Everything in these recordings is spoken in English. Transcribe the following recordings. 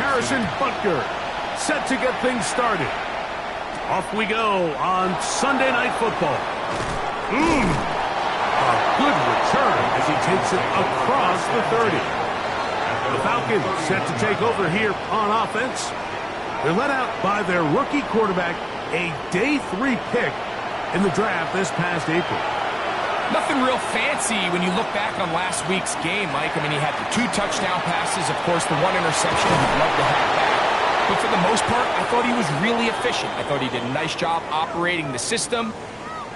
Harrison Butker set to get things started. Off we go on Sunday Night Football. A good return as he takes it across the 30. The Falcons set to take over here on offense. They're led out by their rookie quarterback, a day 3 pick in the draft this past April. Nothing real fancy when you look back on last week's game, Mike. I mean, he had the 2 touchdown passes, of course, the 1 interception he'd love to have back. But for the most part, I thought he was really efficient. I thought he did a nice job operating the system.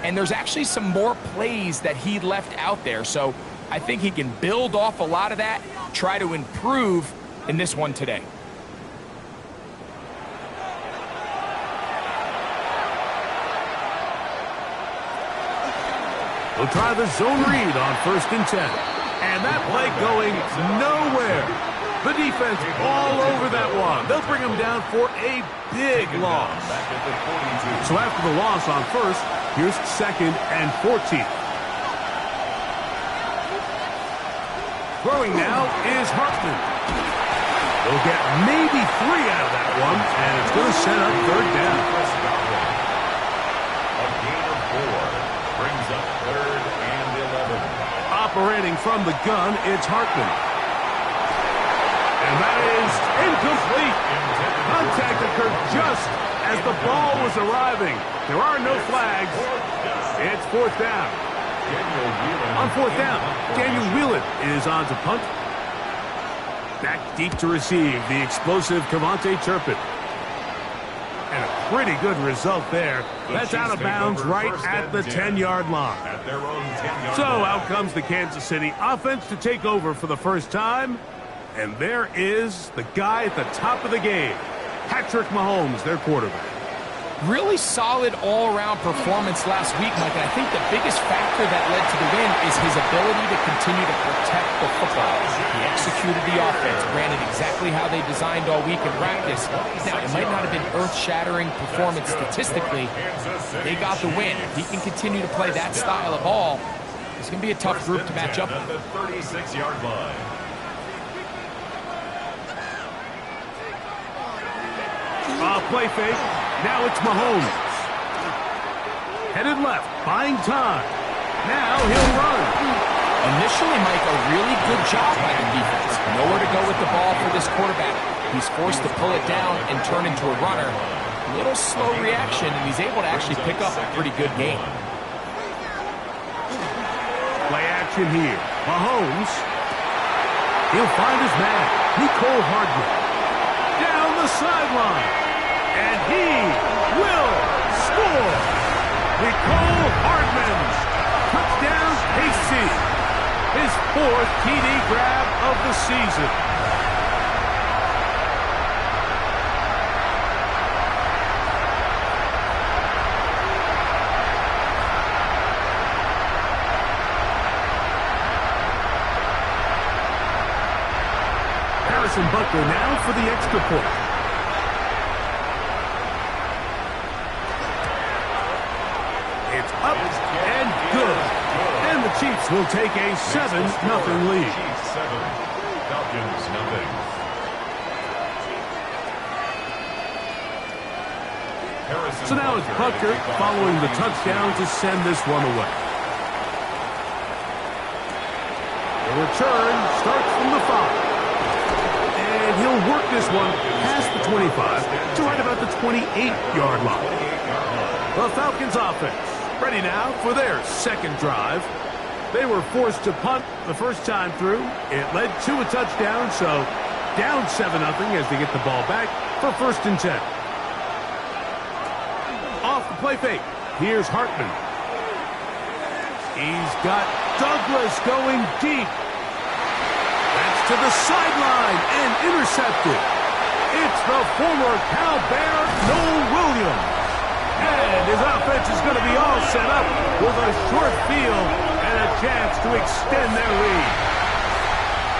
And there's actually some more plays that he left out there. So I think he can build off a lot of that, try to improve in this one today. They'll try the zone read on 1st and 10. And that play going nowhere. The defense all over that one. They'll bring him down for a big loss. So after the loss on 1st, here's 2nd and 14. Throwing now is Hartman. They'll get maybe 3 out of that one, and it's going to set up 3rd down. A gain of 4 brings up 3rd and 11. Operating from the gun, it's Hartman. And that is incomplete. Contact occurred just as the ball was arriving. There are no flags. It's 4th down. On 4th down, Daniel Whelan is on to punt. Back deep to receive the explosive Kevontae Turpin. And a pretty good result there. That's out of bounds right at the 10-yard line. So out comes the Kansas City offense to take over for the first time. And there is the guy at the top of the game, Patrick Mahomes, their quarterback. Really solid all-around performance last week, Mike, and I think the biggest factor that led to the win is his ability to continue to protect the football. He executed the offense, ran it exactly how they designed all week in practice. Now, it might not have been earth-shattering performance statistically. They got the win. If he can continue to play that style of ball, it's going to be a tough group to match up with. The 36-yard line. Play fake. Now it's Mahomes. Headed left, buying time. Now he'll run. Initially, Mike, a really good job by the defense. Nowhere to go with the ball for this quarterback. He's forced to pull it down and turn into a runner. A little slow reaction, and he's able to actually pick up a pretty good game. Play action here. Mahomes. He'll find his man, Mecole Hardman. Down the sideline. And he will score. Mecole Hardman's touchdown KC. His 4th TD grab of the season. Harrison Butker now for the extra point. It's up and good. And the Chiefs will take a 7-0 lead. Chiefs 7, Falcons nothing. So now it's Butker following the touchdown to send this one away. The return starts from the 5. And he'll work this one past the 25 to right about the 28-yard line. The Falcons offense ready now for their 2nd drive. They were forced to punt the first time through. It led to a touchdown, so down 7-0 as they get the ball back for 1st and 10. Off the play fake. Here's Hartman. He's got Douglas going deep. That's to the sideline and intercepted. It's the former Cal Bear, Noel Williams. And his offense is going to be all set up with a short field and a chance to extend their lead.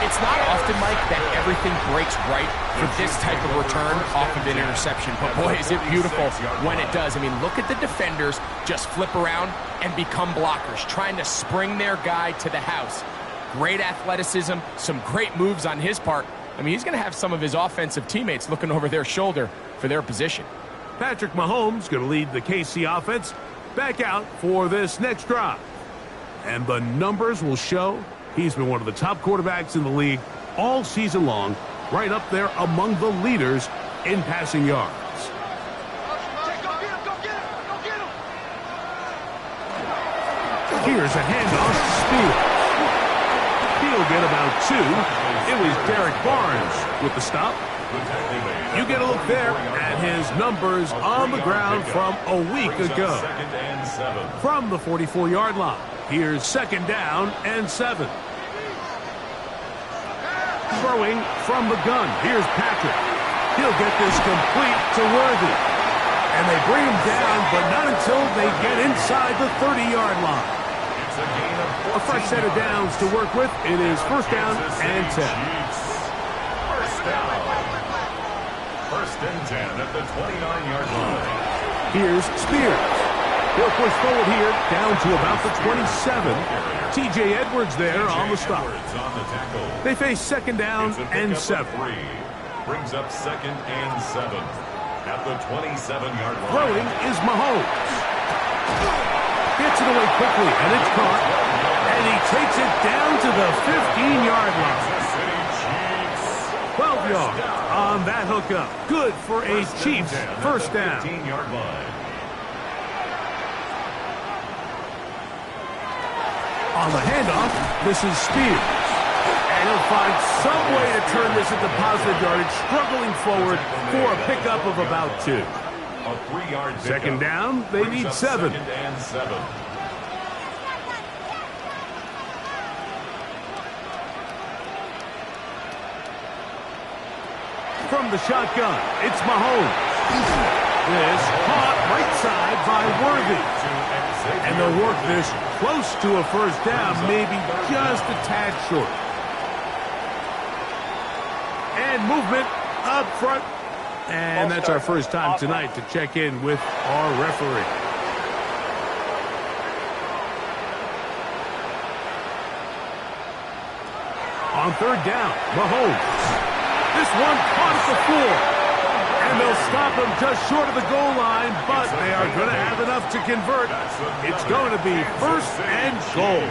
It's not often, Mike, that everything breaks right for this type of return off of an interception. But boy, is it beautiful when it does. I mean, look at the defenders just flip around and become blockers, trying to spring their guy to the house. Great athleticism, some great moves on his part. I mean, he's going to have some of his offensive teammates looking over their shoulder for their position. Patrick Mahomes going to lead the KC offense back out for this next drive. And the numbers will show he's been one of the top quarterbacks in the league all season long, right up there among the leaders in passing yards. Here's a handoff to Spears. He'll get about 2. It was Derek Barnes with the stop. You get a look there at his numbers on the ground from a week ago. From the 44-yard line, here's 2nd down and 7. Throwing from the gun, here's Patrick. He'll get this complete to Worthy. And they bring him down, but not until they get inside the 30-yard line. A fresh set of downs to work with. It is 1st down and 10. First and 10 at the 29-yard line. Here's Spears. He'll push forward here down to about the 27. T.J. Edwards there on the stop. They face 2nd down and 7. Brings up 2nd and 7 at the 27-yard line. Throwing is Mahomes. Gets it away quickly, and it's caught. And he takes it down to the 15-yard line. 12 yards on that hookup. Good for a Chiefs 1st down. 15-yard line. On the handoff, this is Spears. And he'll find some way to turn this into positive yardage, struggling forward for a pickup of about 2. A 3-yard pickup. 2nd down, they need 7. 2nd and 7. From the shotgun, it's Mahomes. This caught right side by Worthy. And they'll work this close to a 1st down, maybe just a tad short. And movement up front. And that's our first time tonight to check in with our referee. On 3rd down, Mahomes. This one caught at the floor. And they'll stop him just short of the goal line, but they are going to have enough to convert. It's going to be 1st and goal.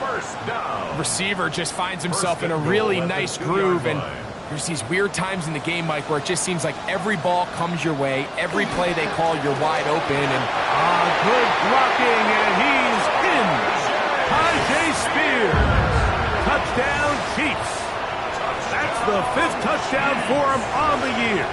1st down. Receiver just finds himself in a really nice groove, and there's these weird times in the game, Mike, where it just seems like every ball comes your way, every play they call, you're wide open, and good blocking, and he's in. Ty Spears. Touchdown, Chiefs. That's the 5th touchdown for him on the year.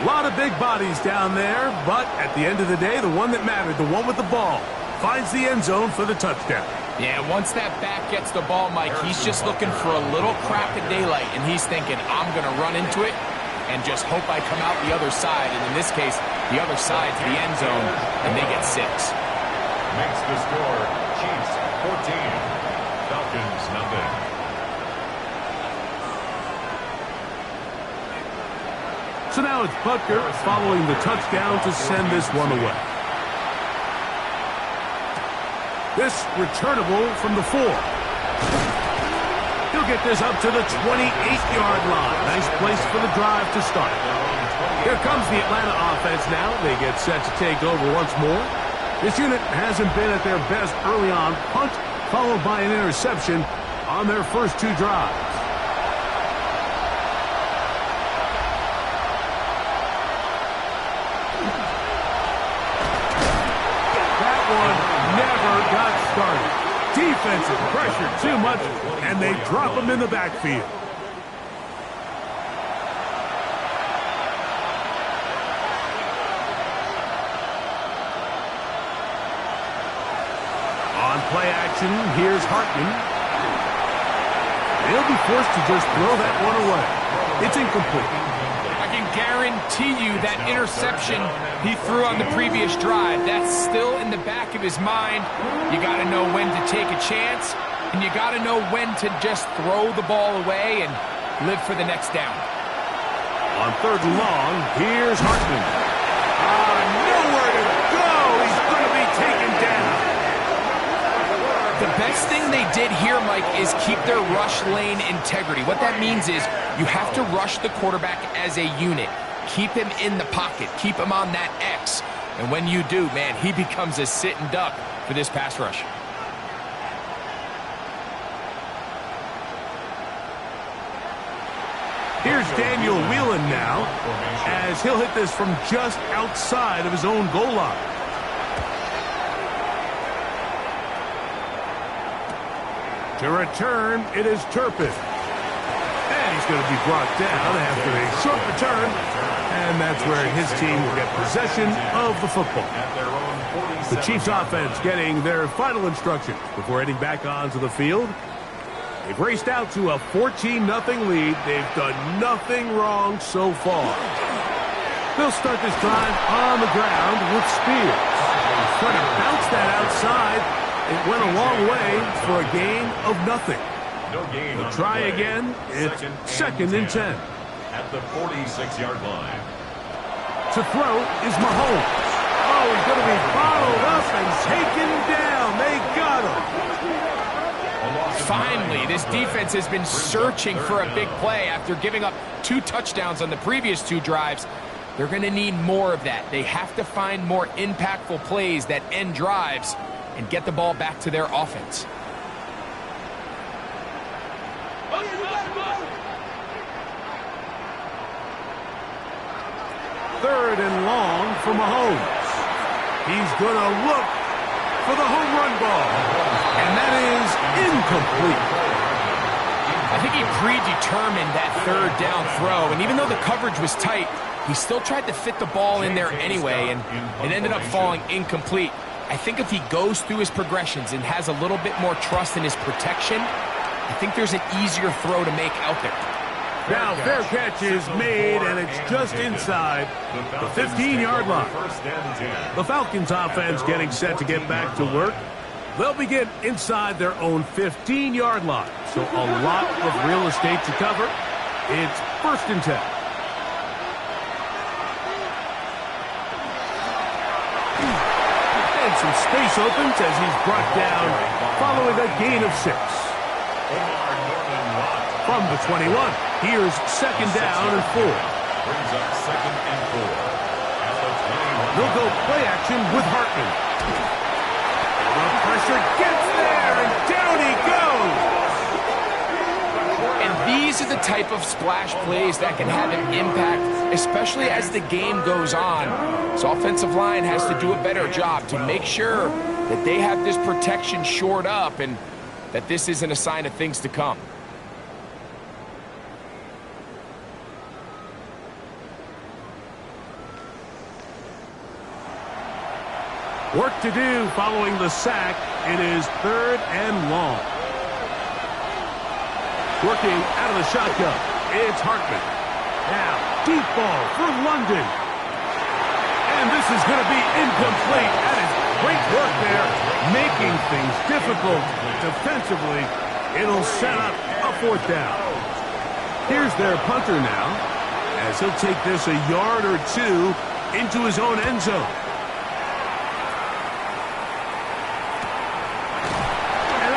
A lot of big bodies down there, but at the end of the day, the one that mattered, the one with the ball, finds the end zone for the touchdown. yeah, once that back gets the ball, Mike, he's just looking for a little crack of daylight, and he's thinking, I'm going to run into it and just hope I come out the other side, and in this case, the other side to the end zone, and they get 6. Makes the score Chiefs 14, Falcons nothing. So now it's Butker following the touchdown to send this one away. This returnable from the 4. He'll get this up to the 28-yard line. Nice place for the drive to start. Here comes the Atlanta offense now. They get set to take over once more. This unit hasn't been at their best early on. Punt followed by an interception on their first 2 drives. Started. Defensive pressure too much, and they drop him in the backfield. On play action, here's Hartman. They'll be forced to just throw that one away. It's incomplete. I can guarantee you that interception he threw on the previous drive, that's still in the back of his mind. You got to know when to take a chance, and you got to know when to just throw the ball away and live for the next down. On 3rd and long, here's Hartman. Nowhere to go. He's going to be taken down. The best thing they did here, Mike, is keep their rush lane integrity. What that means is you have to rush the quarterback as a unit. Keep him in the pocket. Keep him on that X. And when you do, man, he becomes a sitting duck for this pass rush. Here's Daniel Whelan now, as he'll hit this from just outside of his own goal line. To return, it is Turpin. And he's going to be brought down after a short return. And that's where his team will get possession of the football. The Chiefs offense getting their final instructions before heading back onto the field. They've raced out to a 14-0 lead. They've done nothing wrong so far. They'll start this drive on the ground with Spears. Trying to bounce that outside. It went a long way for a gain of nothing. No gain. They'll try again. It's second and 10. At the 46-yard line. To throw is Mahomes. Oh, he's going to be followed up and taken down. They got him. Finally, this defense has been searching for a big play after giving up 2 touchdowns on the previous 2 drives. They're going to need more of that. They have to find more impactful plays that end drives and get the ball back to their offense. Third and long for Mahomes. He's going to look for the home run ball. And that is incomplete. I think he predetermined that third down throw, and even though the coverage was tight, he still tried to fit the ball in there anyway, and it ended up falling incomplete. I think if he goes through his progressions and has a little bit more trust in his protection, I think there's an easier throw to make out there. Now, fair catch is made, and it's just inside the 15-yard line. The Falcons offense getting set to get back to work. They'll begin inside their own 15-yard line. So a lot of real estate to cover. It's first and 10. And some space opens as he's brought down following a gain of 6. From the 21, here's second down and 4. Brings up second and 4. At the 21. They'll go play action with Hartman. The pressure gets there, and down he goes. And these are the type of splash plays that can have an impact, especially as the game goes on. So offensive line has to do a better job to make sure that they have this protection shored up and that this isn't a sign of things to come. Work to do following the sack. It is third and long. Working out of the shotgun. It's Hartman. Now, deep ball for London. And this is going to be incomplete. That is great work there, making things difficult defensively. It'll set up a 4th down. Here's their punter now, as he'll take this a yard or 2 into his own end zone.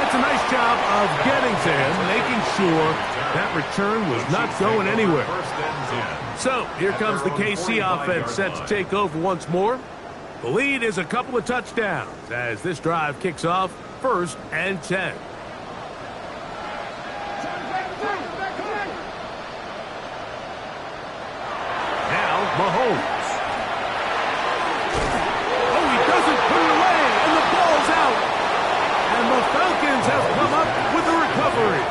A nice job of getting to him, making sure that return was not going anywhere. So here comes the KC offense set to take over once more. The lead is a couple of touchdowns as this drive kicks off first and 10. Now Mahomes. Oh, he doesn't put it away, and the ball's out. And the Falcons have come up with a recovery.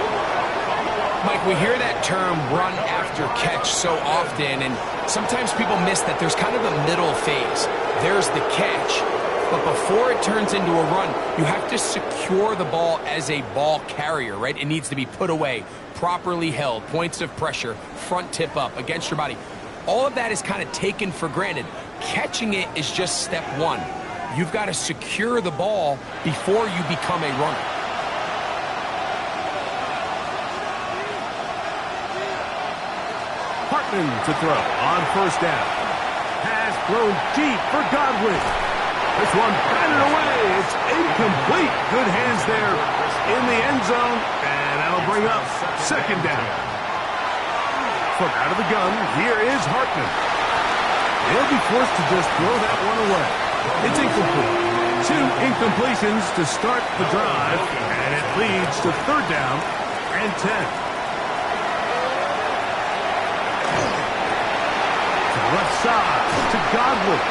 Mike, we hear that term run after catch so often, and sometimes people miss that there's kind of a middle phase. There's the catch, but before it turns into a run, you have to secure the ball as a ball carrier, right? It needs to be put away, properly held, points of pressure, front tip up against your body. All of that is kind of taken for granted. Catching it is just step 1. You've got to secure the ball before you become a runner. Hartman to throw on first down. Pass thrown deep for Godwin. This one batted away. It's incomplete. Good hands there in the end zone, and that'll bring up second down. From out of the gun, here is Hartman. They'll be forced to just throw that one away. It's incomplete. 2 incompletions to start the drive, and it leads to third down and 10. To the left side, to Godwin.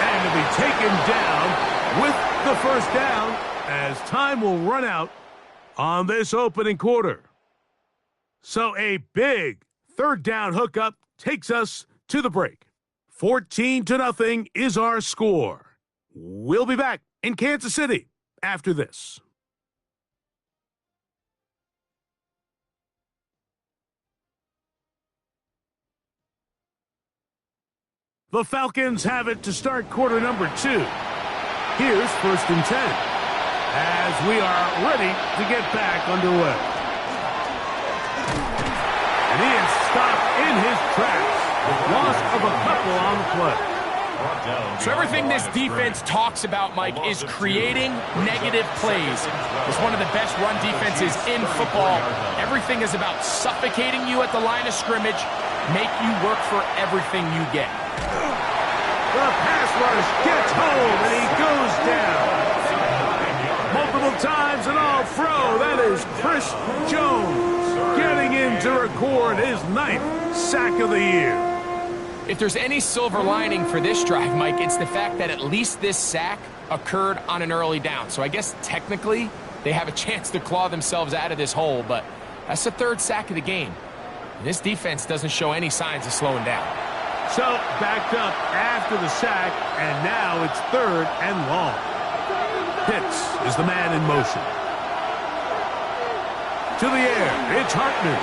And to be taken down with the first down as time will run out on this opening quarter. So a big third down hookup takes us to the break. 14-0 is our score. We'll be back in Kansas City after this. The Falcons have it to start quarter number 2. Here's first and 10 as we are ready to get back underway. And he is stopped in his tracks. Loss of a couple on the play. So everything this defense talks about, Mike, is creating negative plays. It's one of the best run defenses in football. Everything is about suffocating you at the line of scrimmage, make you work for everything you get. The pass rush gets home, and he goes down. Multiple times and all pro. That is Chris Jones getting in to record his 9th sack of the year. If there's any silver lining for this drive, Mike, it's the fact that at least this sack occurred on an early down. So I guess technically they have a chance to claw themselves out of this hole, but that's the 3rd sack of the game. And this defense doesn't show any signs of slowing down. So backed up after the sack, and now it's 3rd and long. Pitts is the man in motion. To the air, it's Hartman.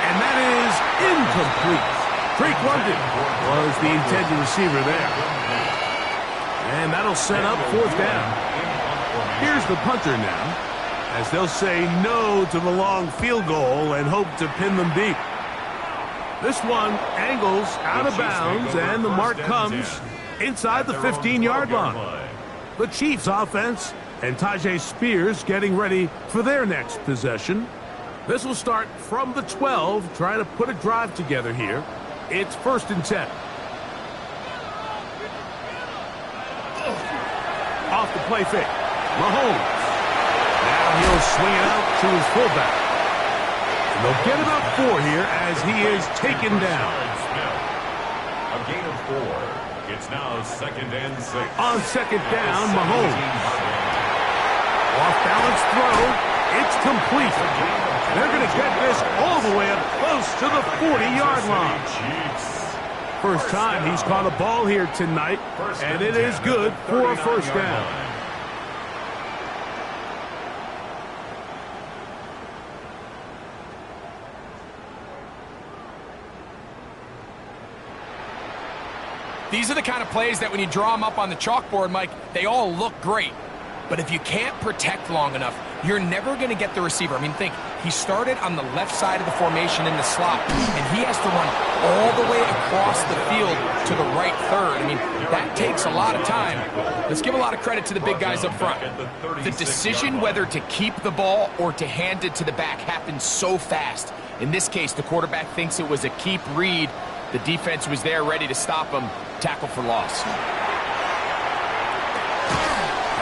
And that is incomplete. Drake London was the intended receiver there. And that'll set up 4th down. Here's the punter now, as they'll say no to the long field goal and hope to pin them deep. This one angles out of bounds, and the mark comes inside the 15-yard line. The Chiefs offense and Tyjae Spears getting ready for their next possession. This will start from the 12, trying to put a drive together here. It's 1st and 10. Off the play fake. Mahomes. Now he'll swing it out to his fullback. And they'll get about 4 here as he is taken down. A gain of 4. It's now 2nd and 6. On 2nd down, Mahomes. Off-balance throw. It's complete. They're going to get this all the way up close to the 40-yard line. First time he's caught a ball here tonight, and it is good for a first down. These are the kind of plays that when you draw them up on the chalkboard, Mike, they all look great. But if you can't protect long enough, you're never going to get the receiver. I mean, think, he started on the left side of the formation in the slot, and he has to run all the way across the field to the right third. I mean, that takes a lot of time. Let's give a lot of credit to the big guys up front. The decision whether to keep the ball or to hand it to the back happens so fast. In this case, the quarterback thinks it was a keep read. The defense was there ready to stop him. Tackle for loss.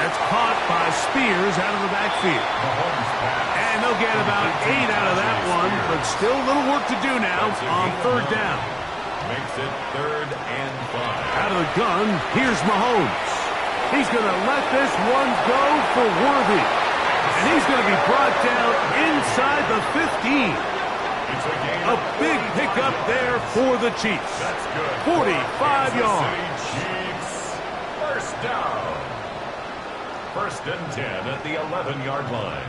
That's caught by Spears out of the backfield. And they'll get about 8 out of that one, but still a little work to do now on 3rd down. Makes it 3rd and 5. Out of the gun, here's Mahomes. He's going to let this one go for Worthy. And he's going to be brought down inside the 15. A big pickup there for the Chiefs. That's good. 45 yards. Chiefs. First down. 1st and 10 at the 11-yard line.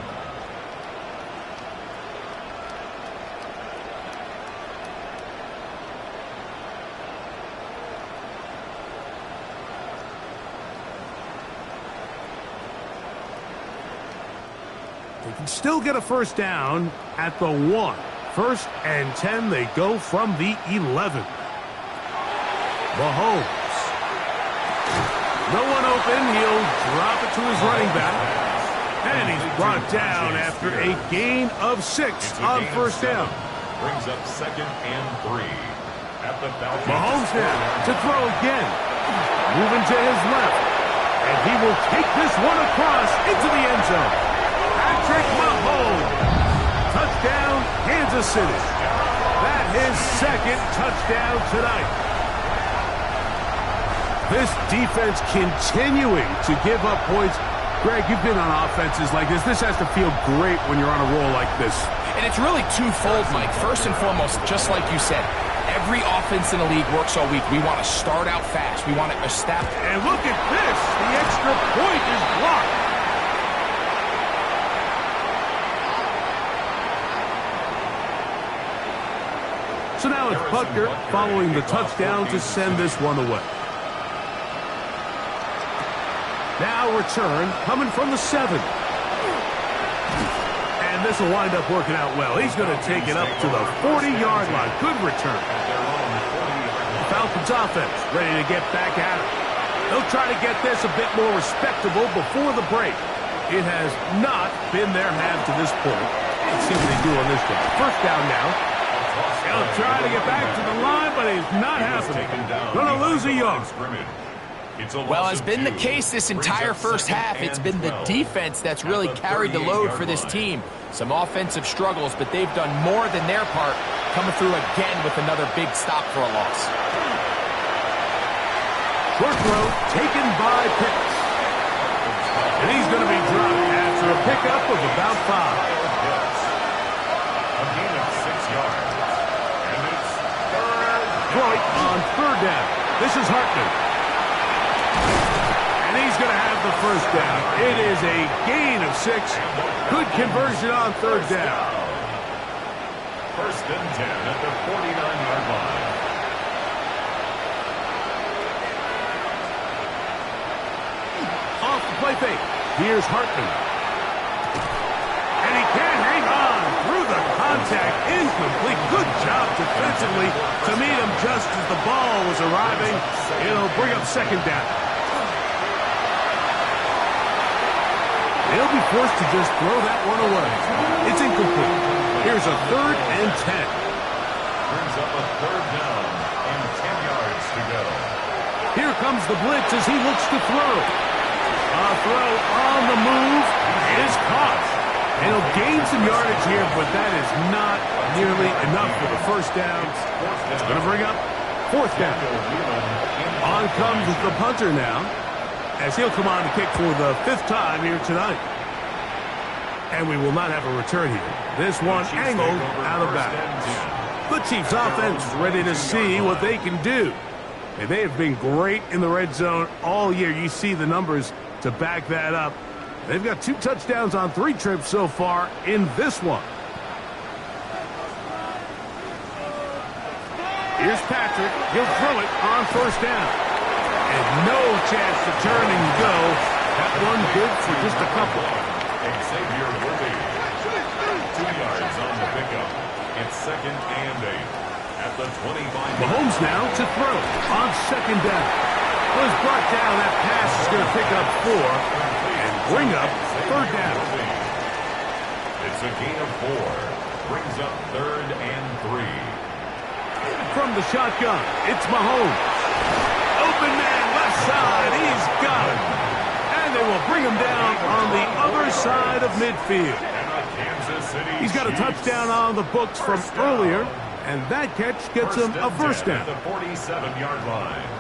They can still get a first down at the 1. 1st and 10, they go from the 11. Mahomes. No one open. He'll drop it to his running back. And he's brought down after a gain of 6 on first down. Brings up 2nd and 3. At the Mahomes now to throw again. Moving to his left. And he will take this one across into the end zone. Patrick Mahomes. Touchdown, Kansas City. That his 2nd touchdown tonight. This defense continuing to give up points. Greg, you've been on offenses like this. This has to feel great when you're on a roll like this. And it's really twofold, Mike. First and foremost, just like you said, every offense in the league works all week. We want to start out fast. We want to establish. And look at this. The extra point is blocked. So now it's Butker following the touchdown to send this one away. Now return coming from the 7. And this will wind up working out well. He's going to take it up to the 40-yard line. Good return. The Falcons offense ready to get back at it. They'll try to get this a bit more respectable before the break. It has not been their hand to this point. Let's see what they do on this drive. First down now. He'll try to get back to the line, but it's not happening. Going to lose a yard. Well, has been the case this entire first half. It's been the defense that's really carried the load for this team. Some offensive struggles, but they've done more than their part, coming through again with another big stop for a loss. Short throw taken by Pitts. And he's going to be dropped after a pickup of about 5. A gain of 6 yards. And it's Detroit on third down. This is Hartman. And he's going to have the first down. It is a gain of 6. Good conversion on third down. 1st and 10 at the 49-yard line. Off the play fake. Here's Hartman. And he can't hang on through the contact. Incomplete. Good job defensively to meet him just as the ball was arriving. It'll bring up 2nd down. They'll be forced to just throw that one away. It's incomplete. Here's a 3rd and 10. Brings up a 3rd down and 10 yards to go. Here comes the blitz as he looks to throw. A throw on the move is caught. And he'll gain some yardage here, but that is not nearly enough for the first down. It's going to bring up 4th down. On comes the punter now, as he'll come on to kick for the 5th time here tonight. And we will not have a return here. This one angled out of bounds. The Chiefs offense ready to see what they can do. And they have been great in the red zone all year. You see the numbers to back that up. They've got 2 touchdowns on 3 trips so far in this one. Here's Patrick. He'll throw it on first down. And no chance to turn and go. That one good for just a couple. Xavier Worthy. 2 yards on the pickup. It's 2nd and 8. At the 25. Mahomes now to throw on 2nd down. Was brought down. That pass is going to pick up 4 and bring up 3rd down. It's a gain of 4. Brings up 3rd and 3. From the shotgun, it's Mahomes. Open man, left side, he's got it. And they will bring him down on the other side of midfield. He's got a touchdown on the books from earlier, and that catch gets him a first down. The 47-yard line.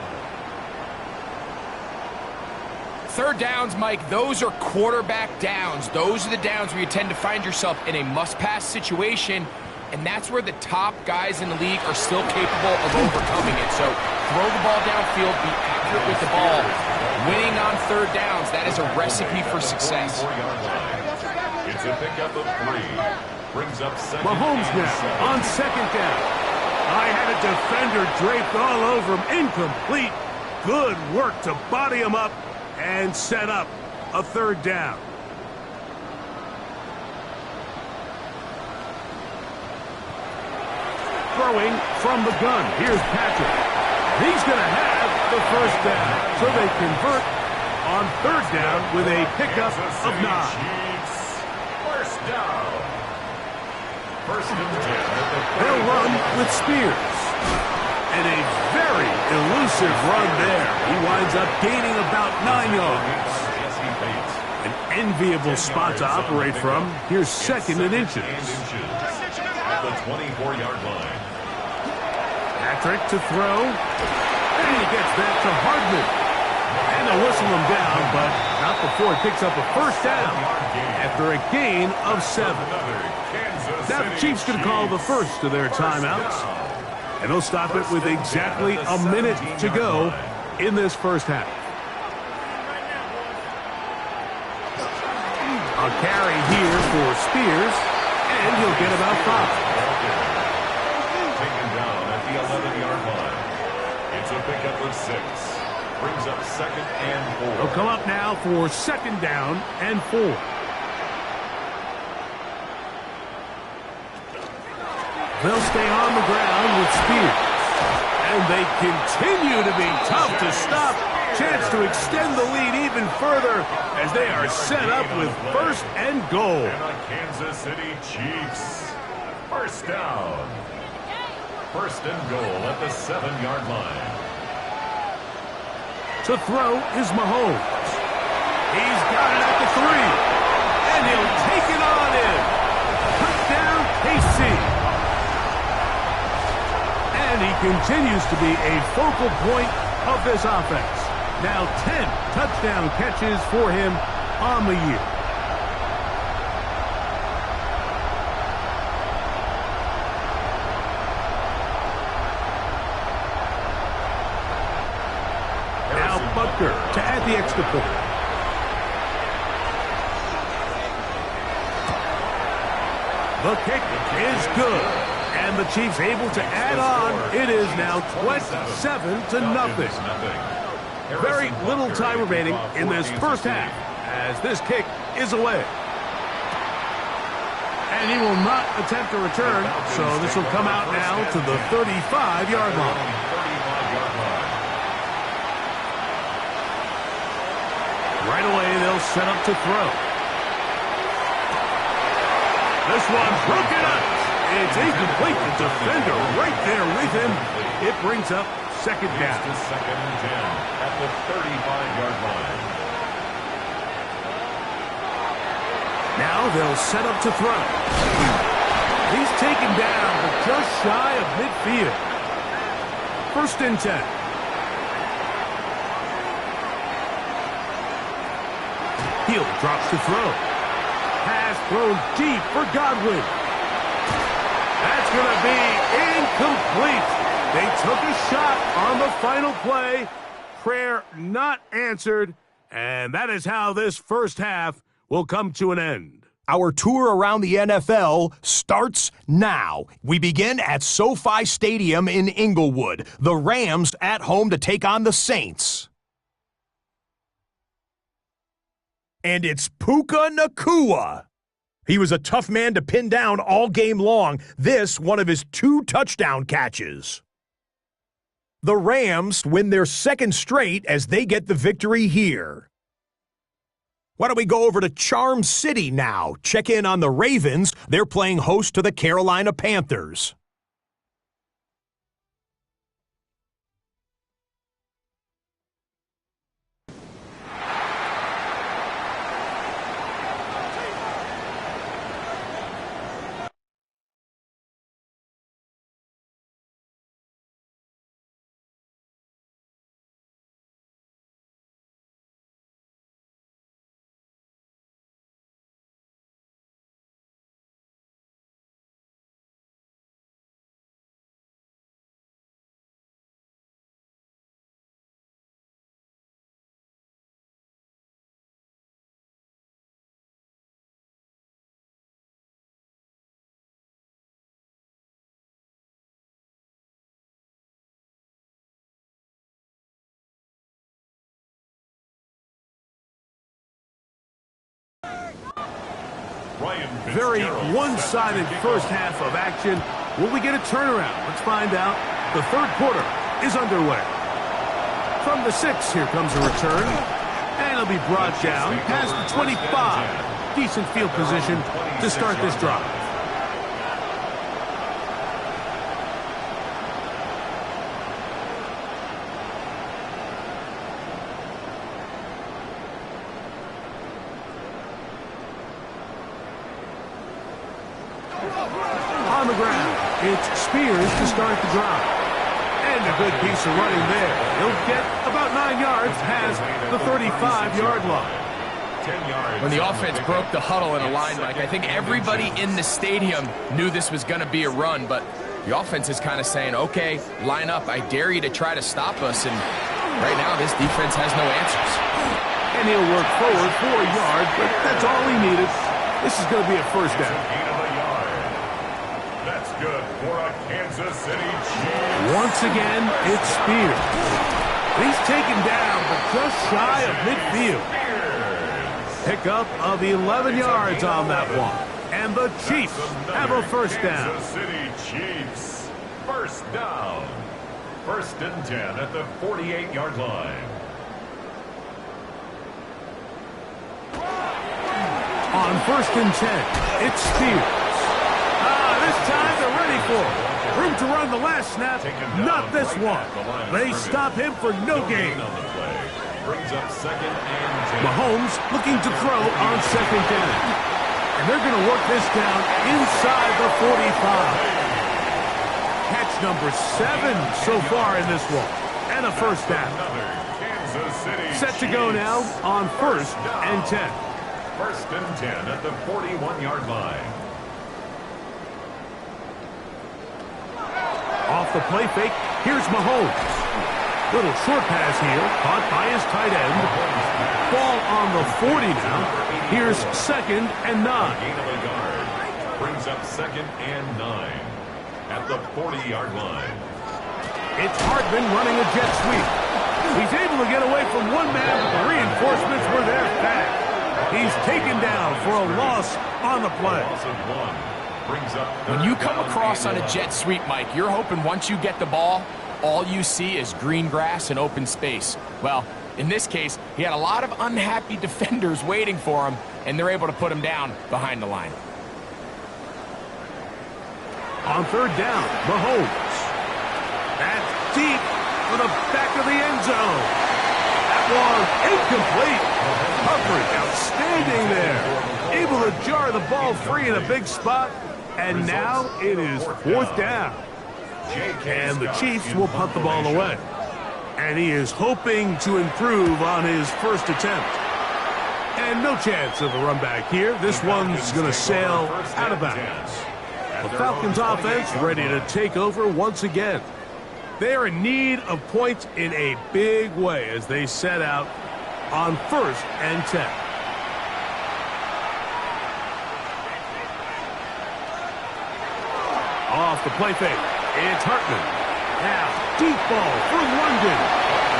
3rd downs, Mike, those are quarterback downs. Those are the downs where you tend to find yourself in a must-pass situation, and that's where the top guys in the league are still capable of overcoming it. So throw the ball downfield, be accurate with the ball. Winning on 3rd downs, that is a recipe for success. It's a pickup of 3. Brings up 2nd. Mahomes now on 2nd down. I had a defender draped all over him. Incomplete. Good work to body him up and set up a 3rd down. Throwing from the gun. Here's Patrick. He's going to have the first down. So they convert on third down with a pickup of 9. First down. First and 10 at the 30. They'll run with Spears. And a very elusive run there. He winds up gaining about 9 yards. An enviable spot to operate from. Here's second and inches. At the 24-yard line. Patrick to throw. And he gets that to Hardman. And they'll whistle him down, but not before he picks up a first down after a gain of 7. Now the Chiefs can call the first of their timeouts. And they'll stop it with exactly a minute to go in this first half. A carry here for Spears, and he'll get about 5. Taken down at the 11-yard line. It's a pickup of 6. Brings up second and 4. They'll come up now for second down and 4. They'll stay on the ground with Spears. And they continue to be tough to stop. Chance to extend the lead even further as they are set up with first and goal. And the Kansas City Chiefs. First down. First and goal at the 7-yard line. To throw is Mahomes. He's got it at the 3. And he'll take it on in. Touchdown, KC. And he continues to be a focal point of this offense. Now 10 touchdown catches for him on the year. Now Butker to add the extra point. The kick is good. And the Chiefs able to add on. It is now 27-0. Very little time remaining in this first half as this kick is away. And he will not attempt to return, so this will come out now to the 35-yard line. Right away, they'll set up to throw. This one's broken up. It's incomplete. The defender right there with him. It brings up second down. Second and 10 at the 35-yard line. Now they'll set up to throw. He's taken down, but just shy of midfield. First and 10. Hill drops to throw. Pass thrown deep for Godwin. That's going to be incomplete. They took a shot on the final play. Prayer not answered. And that is how this first half will come to an end. Our tour around the NFL starts now. We begin at SoFi Stadium in Inglewood. The Rams at home to take on the Saints. And it's Puka Nacua. He was a tough man to pin down all game long. This, one of his 2 touchdown catches. The Rams win their second straight as they get the victory here. Why don't we go over to Charm City now? Check in on the Ravens. They're playing host to the Carolina Panthers. Very one-sided first half of action. Will we get a turnaround? Let's find out. The third quarter is underway. From the 6, here comes a return. And Now be brought down past the 25. Decent field position to start this drive. On the ground, it's Spears to start the drive. And a good piece of running there. He'll get about 9 yards past the 35-yard line. 10 yards. When the offense broke the huddle in a line, Mike, I think everybody in the stadium knew this was going to be a run, but the offense is kind of saying, okay, line up. I dare you to try to stop us, and right now this defense has no answers. And he'll work forward 4 yards, but that's all he needed. This is going to be a first down. Gain of a yard. That's good for a Kansas City Chiefs. Once again, it's Spears. He's taken down, but just shy of midfield. Pickup of 11 yards on that one. And the Chiefs have a first down. Kansas City Chiefs. First down. First and 10 at the 48-yard line. On first and 10, it's Spears. This time they're ready for it. Room to run the last snap, not this one. They stop him for no gain. Brings up second and 10. Mahomes looking to throw on second down. And they're going to work this down inside the 45. Catch number 7 so far in this one. And a first down. Kansas City Set to go now on first and 10. First and 10 at the 41-yard line. Off the play fake, here's Mahomes. Little short pass here, caught by his tight end. Ball on the 40 now. Here's second and 9. Gain of a yard. Brings up second and 9 at the 40-yard line. It's Hardman running a jet sweep. He's able to get away from one man, but the reinforcements were there fast. He's taken down for a loss on the play. Loss of 1. Brings up When you come across on a jet sweep, Mike, you're hoping once you get the ball, all you see is green grass and open space. Well, in this case, he had a lot of unhappy defenders waiting for him, and they're able to put him down behind the line. On third down, Mahomes. That's deep for the back of the end zone. That was incomplete. Humphrey outstanding there. Able to jar the ball free in a big spot. And now it is fourth down. And the Chiefs will punt the ball away. And he is hoping to improve on his first attempt. And no chance of a run back here. This one's going to sail out of bounds. The Falcons offense ready to take over once again. They are in need of points in a big way as they set out on first and 10. Off the play fake, it's Hartman. Now, deep ball for London.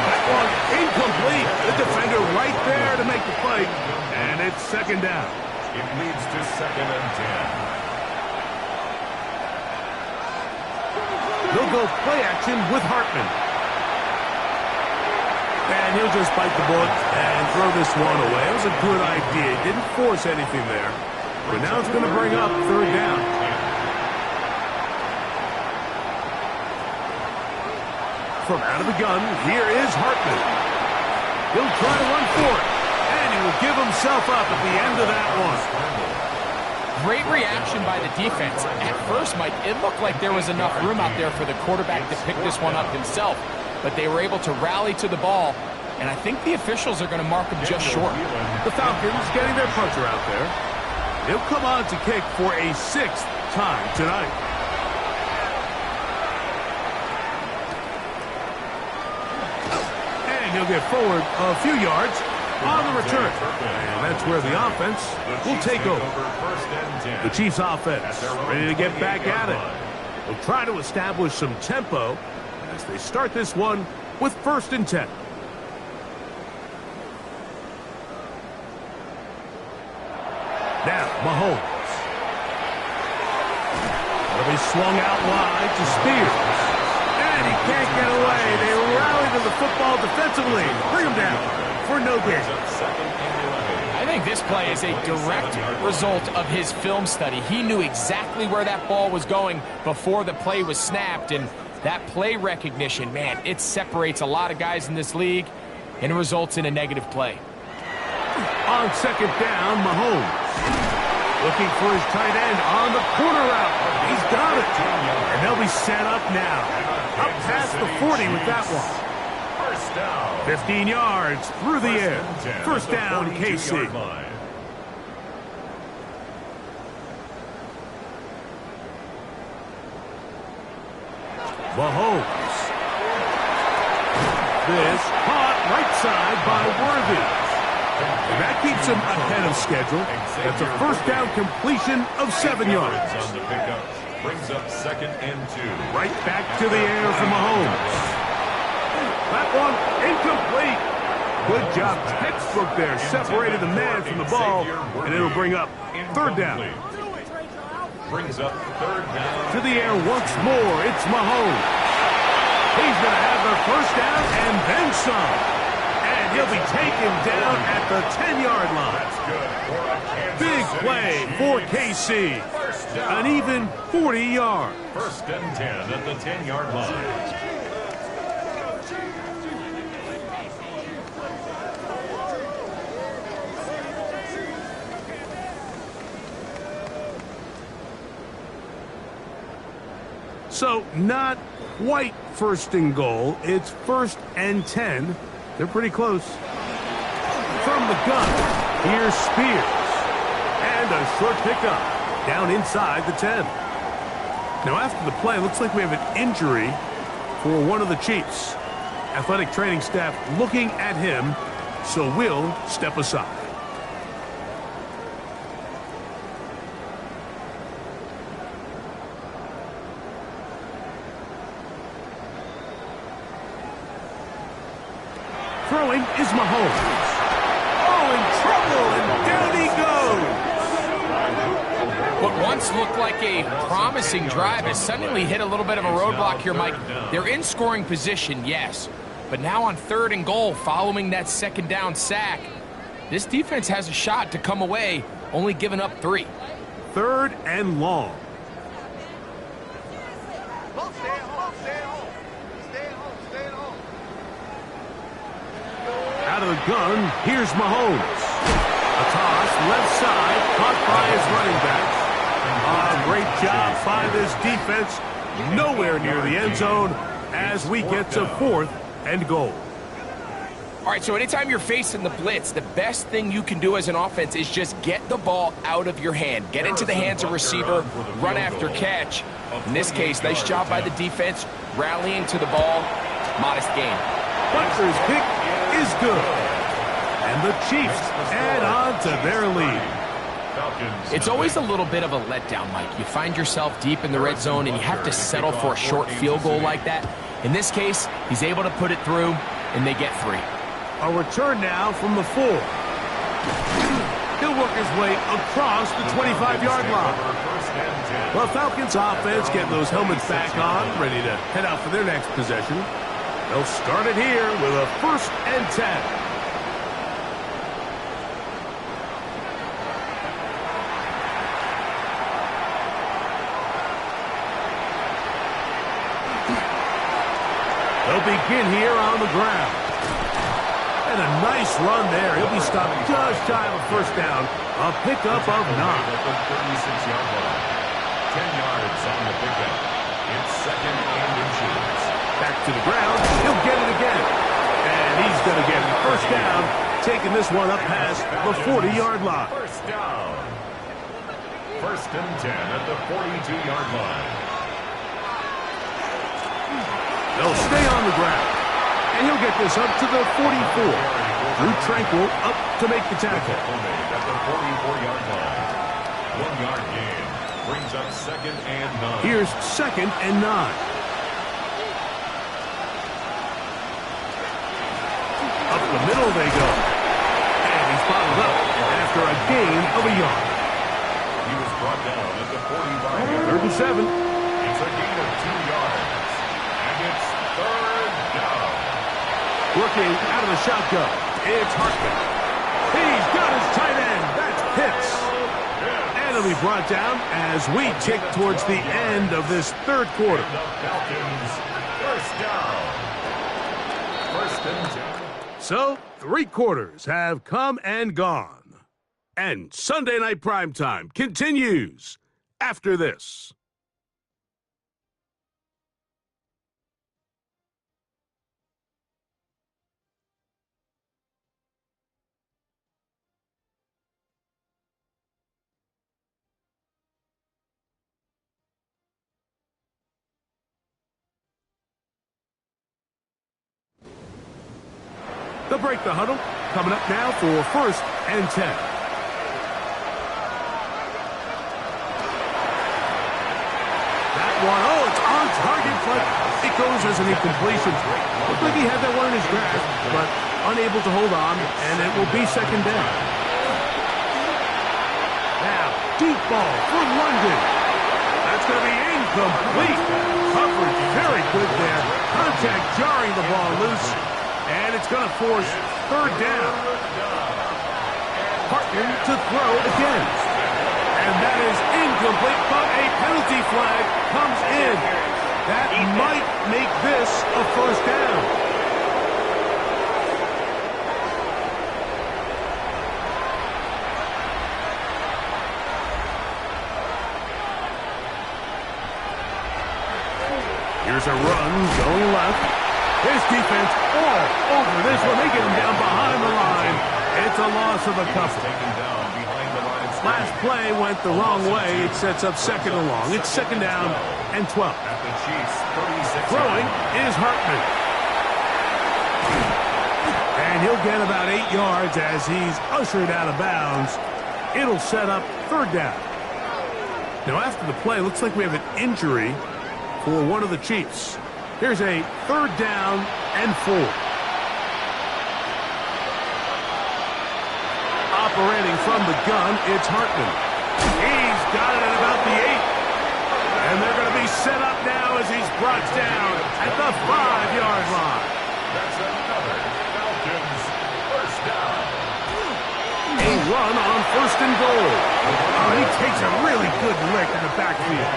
That one incomplete. The defender right there to make the play. And it's second down. It leads to second and 10. They'll go play action with Hartman. And he'll just bite the bullet and throw this one away. It was a good idea. Didn't force anything there. But now it's going to bring up third down. From out of the gun, here is Hartman. He'll try to run for it. And he will give himself up at the end of that one. Great reaction by the defense. At first, Mike, it looked like there was enough room out there for the quarterback to pick this one up himself. But they were able to rally to the ball. And I think the officials are going to mark him just short. The Falcons getting their punter out there. He'll come on to kick for a 6th time tonight. He'll get forward a few yards on the return. And that's where the offense will take over. The Chiefs offense ready to get back at it. They'll try to establish some tempo as they start this one with first and 10. Now, Mahomes. That'll be swung out wide to Spears. And he can't get away. They rally to the football defensively. Bring him down. for no gain. Second and 11. I think this play is a direct result of his film study. He knew exactly where that ball was going before the play was snapped, and that play recognition, man, it separates a lot of guys in this league, and it results in a negative play. On second down, Mahomes. Looking for his tight end on the corner route. He's got it. And they'll be set up now. Up past the 40 with that one. First down. 15 yards through the air. First down, KC. Mahomes. This caught right side by Worthy. And that keeps him ahead of schedule. That's a first down completion of 7 yards. On the pickup. Brings up second and 2. Right back to the air for Mahomes. That one incomplete. Good job, textbook there. Separated the man from the ball, and it'll bring up third down. Brings up third down. To the air once more. It's Mahomes. He's going to have the first down and then some. And he'll be taken down at the 10-yard line. Big play for KC. An even 40 yards. First and 10 at the 10-yard line. So not quite first and goal. It's first and 10. They're pretty close. From the gun, here's Spears. And a short pickup down inside the 10. Now after the play, looks like we have an injury for one of the Chiefs. Athletic training staff looking at him, so we'll step aside. Throwing is Mahomes. Oh, in trouble, and down he goes. What once looked like a promising drive has suddenly hit a little bit of a roadblock here, Mike. They're in scoring position, yes. But now on third and goal, following that second down sack, this defense has a shot to come away, only giving up 3. Third and long. Out of the gun, here's Mahomes. A toss, left side, caught by his running back. Great job by this defense. Nowhere near the end zone as we get to fourth and goal. All right, so anytime you're facing the blitz, the best thing you can do as an offense is just get the ball out of your hand. Get into the hands of receiver, run after catch. In this case, nice job by the defense, rallying to the ball. Modest gain. Butler's kick is good. And the Chiefs add on to their lead. It's always a little bit of a letdown, Mike. You find yourself deep in the red zone and you have to settle for a short field goal like that. In this case, he's able to put it through, and they get 3. A return now from the 4. He'll work his way across the 25-yard line. Well, Falcons offense getting those helmets back on, ready to head out for their next possession. They'll start it here with a first and 10. They'll begin here on the ground. And a nice run there. He'll be stopped just shy of a first down. A pickup of 9. At the 36-yard line. 10 yards on the pickup. It's second and inches. Back to the ground. He'll get it again. And he's going to get first down, taking this one up past the 40-yard line. First down. First and 10 at the 42-yard line. They'll stay on the ground. And he'll get this up to the 44. Drew Tranquil up to make the tackle. At the 44-yard line. 1-yard gain. Brings up second and 9. Here's second and 9. Up the middle they go. And he's followed up after a gain of a yard. He was brought down at the 45-yard line. 3rd and 7. It's a gain of 2 yards. And it's third down. Working out of the shotgun. It's Hartman. He's got his tight end. That's Pitts. And he'll be brought down as we tick towards the end of this third quarter. The Falcons, first down. First and 10. So, 3 quarters have come and gone. And Sunday Night Primetime continues after this. They'll break the huddle. Coming up now for first and 10. That one, oh, it's on target, but it goes as an incompletion. Looked like he had that one in his grasp, but unable to hold on, and it will be second down. Now, deep ball for London. That's going to be incomplete. Coverage very good there. Contact jarring the ball loose. And it's going to force third down. Hartman to throw again. And that is incomplete, but a penalty flag comes in. That might make this a first down. Here's a run going left. His defense all over this one. They get him down behind the line. It's a loss of a couple. Last play went the wrong way. It sets up second and long. It's second down and 12. Throwing is Hartman. And he'll get about 8 yards as he's ushered out of bounds. It'll set up third down. Now after the play, looks like we have an injury for one of the Chiefs. Here's a third down and 4. Operating from the gun, it's Hartman. He's got it at about the 8. And they're going to be set up now as he's brought down at the 5-yard line. That's another Falcons first down. A run on first and goal. Oh, he takes a really good lick in the backfield.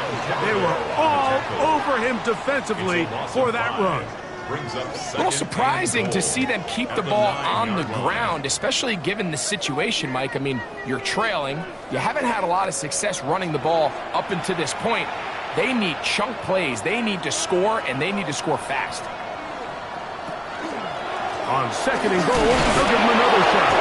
They were all over him defensively for that run. A little surprising to see them keep the ball on the ground, especially given the situation, Mike. I mean, you're trailing. You haven't had a lot of success running the ball up until this point. They need chunk plays. They need to score, and they need to score fast. On second and goal, they'll give him another shot.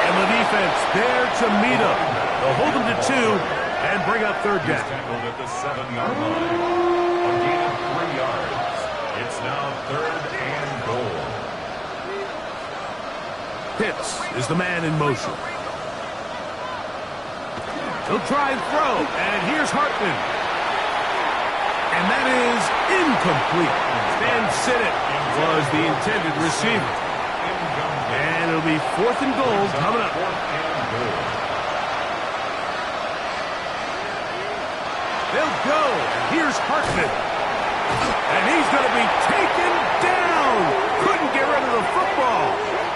And the defense there to meet him. They'll hold him to 2 and bring up third down. Tackled at the 7-yard line. A gain of 3 yards. It's now third and goal. Pitts is the man in motion. He'll try and throw, and here's Hartman. And that is incomplete. Stan Sinnott was the intended receiver. And it'll be fourth and goal coming up. They'll go. Here's Hartman. And he's going to be taken down. Couldn't get rid of the football.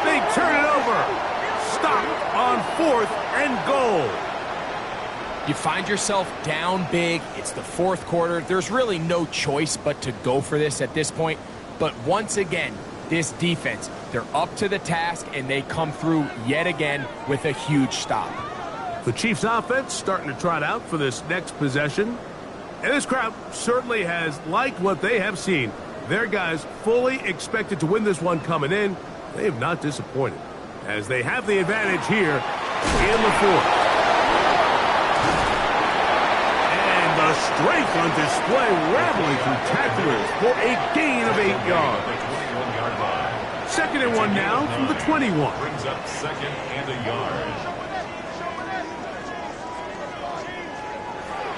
They turn it over. Stopped on fourth and goal. You find yourself down big. It's the fourth quarter. There's really no choice but to go for this at this point. But once again, this defense, they're up to the task, and they come through yet again with a huge stop. The Chiefs offense starting to trot out for this next possession. And this crowd certainly has liked what they have seen. Their guys fully expected to win this one coming in. They have not disappointed, as they have the advantage here in the fourth. And the strength on display, rattling through tacklers for a gain of 8 yards. Second and 1 now from the 21. Brings up second and a yard.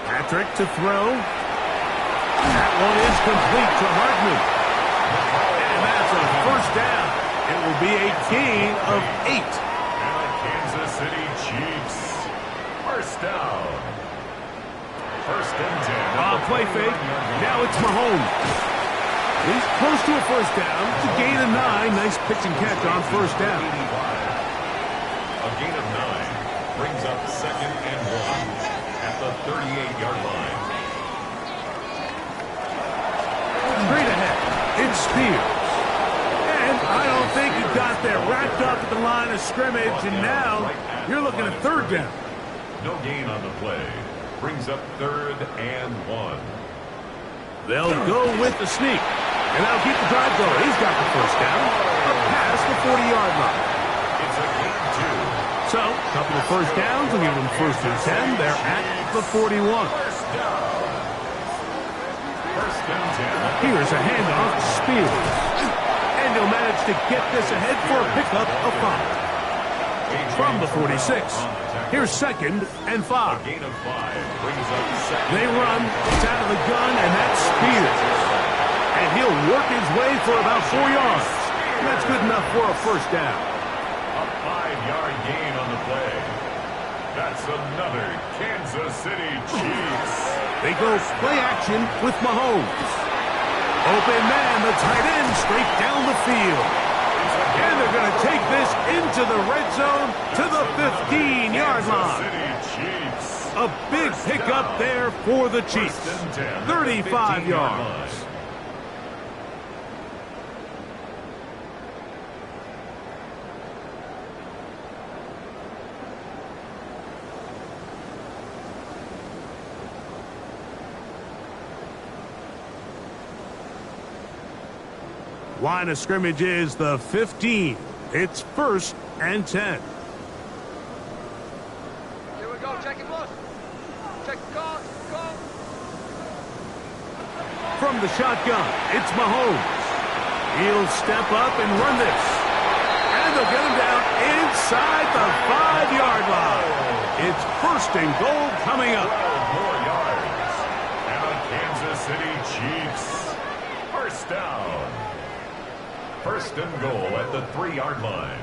Patrick to throw. That one is complete to Hartman. And that's a first down. It will be a gain of 8. And the Kansas City Chiefs. First down. First and 10. Play fake. Now it's Mahomes. He's close to a first down. To gain a 9. Nice pitch and catch on first down. A gain of 9 brings up 2nd and 1 at the 38-yard line. Straight ahead, it's Spears. And I don't think he got there. Wrapped up at the line of scrimmage, and now you're looking at 3rd down. No gain on the play. Brings up 3rd and 1. They'll go with the sneak, and that'll keep the drive going. He's got the 1st down, up past the 40-yard line. It's a gain 2. So, a couple of 1st downs will give them 1st and 10. They're at the 41. First and 10. Here's a handoff to Spears. And he'll manage to get this ahead for a pickup of 5. From the 46, here's 2nd and 5. A gain of 5 brings up 2nd. They run, it's out of the gun, and that's Spears. And he'll work his way for about 4 yards. And that's good enough for a 1st down. A 5-yard gain on the play. That's another Kansas City Chiefs. They go play action with Mahomes. Open man, the tight end, straight down the field. And they're going to take this into the red zone to the 15-yard line. Chiefs. A big pickup there for the Chiefs. 35 yards. Line of scrimmage is the 15. It's 1st and 10. Here we go. Check it, boss. Check the call. From the shotgun, it's Mahomes. He'll step up and run this. And they'll get him down inside the 5-yard line. It's 1st and goal coming up. 12 more yards. And the Kansas City Chiefs. 1st down. 1st and goal at the 3-yard line.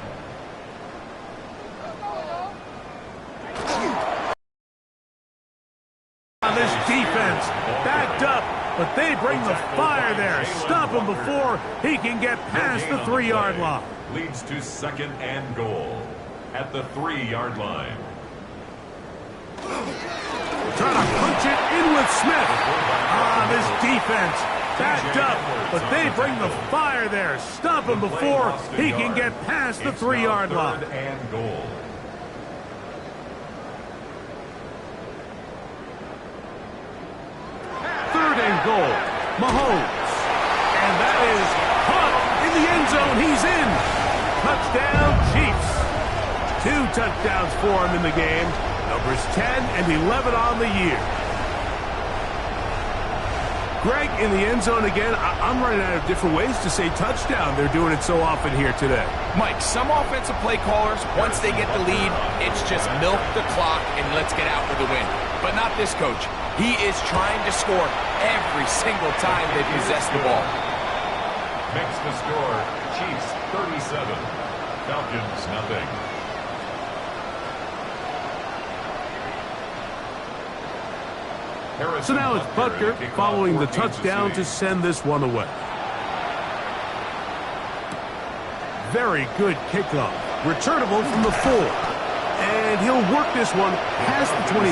On this defense, backed up, but they bring the fire there. Stop him before he can get past the 3-yard line. Leads to 2nd and goal at the 3-yard line. Trying to punch it in with Smith. This defense backed up, but they bring the fire there. Stop him before he can get past the 3-yard line. 3rd and goal. Third and goal. Mahomes. And that is caught in the end zone. He's in. Touchdown, Chiefs. 2 touchdowns for him in the game. Numbers 10 and 11 on the year. Greg, in the end zone again, I'm running out of different ways to say touchdown. They're doing it so often here today. Mike, some offensive play callers, once they get the lead, it's just milk the clock and let's get out with the win. But not this coach. He is trying to score every single time they possess the ball. Makes the score Chiefs 37, Falcons nothing. So now it's Butker following the touchdown to send this one away. Very good kickoff. Returnable from the 4. And he'll work this one past the 25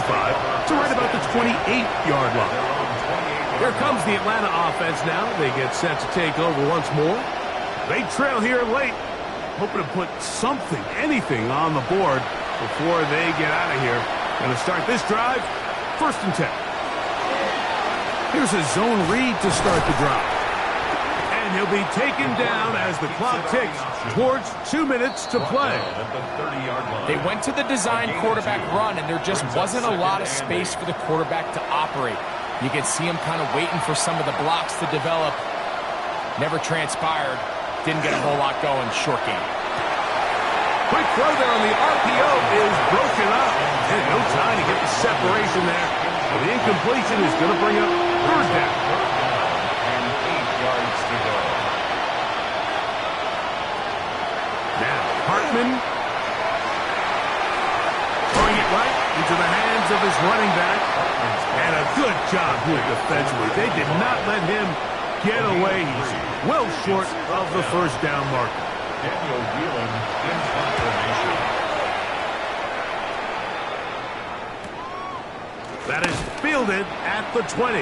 to right about the 28-yard line. Here comes the Atlanta offense now. They get set to take over once more. They trail here late. Hoping to put something, anything on the board before they get out of here. Going to start this drive, 1st and 10. Here's a zone read to start the drive. And he'll be taken down as the clock ticks towards 2 minutes to play. They went to the design quarterback run, and there just wasn't a lot of space for the quarterback to operate. You can see him kind of waiting for some of the blocks to develop. Never transpired. Didn't get a whole lot going. Short game. Quick throw there on the RPO is broken up. And no time to get the separation there. Well, the incompletion is going to bring up 3rd down. And 8 yards to go. Now, Hartman throwing it right into the hands of his running back. And a good job here defensively. They did not let him get away. He's well short of the 1st down marker. Daniel Whelan in confirmation. That is fielded at the 20.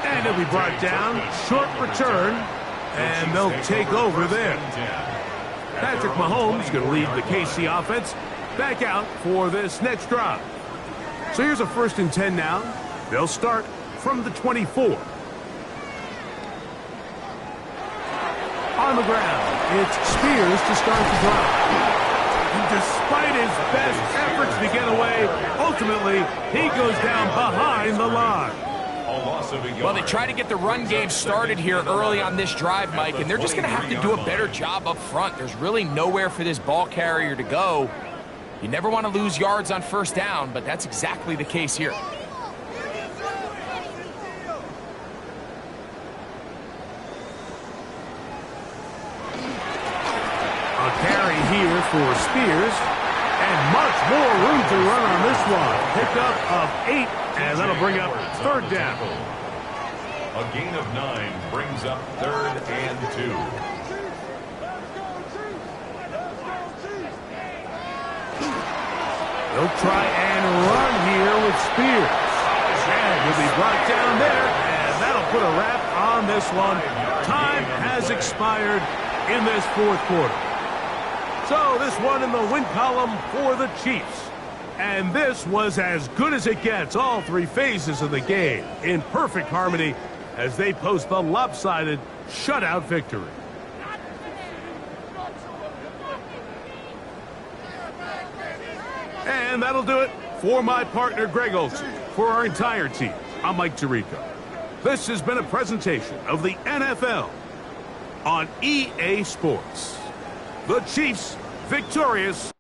And it'll be brought down. Short return. And they'll take over there. Patrick Mahomes going to lead the KC offense back out for this next drive. So here's a 1st and 10 now. They'll start from the 24. On the ground, it's Spears to start the drive. And despite his best efforts to get away, ultimately, he goes down behind the line. Well, they try to get the run game started here early on this drive, Mike, and they're just going to have to do a better job up front. There's really nowhere for this ball carrier to go. You never want to lose yards on 1st down, but that's exactly the case here. A carry here for Spears, and much more room to run on this one. Pickup of 8, and that'll bring up 3rd down. A gain of 9 brings up 3rd and 2. They'll try and run here with Spears. And he'll be brought down there, and that'll put a wrap on this one. Time has expired in this 4th quarter. So this one in the win column for the Chiefs. And this was as good as it gets. All 3 phases of the game in perfect harmony as they post the lopsided shutout victory. And that'll do it for my partner, Greg Olsen. For our entire team, I'm Mike Tirico. This has been a presentation of the NFL on EA Sports. The Chiefs victorious.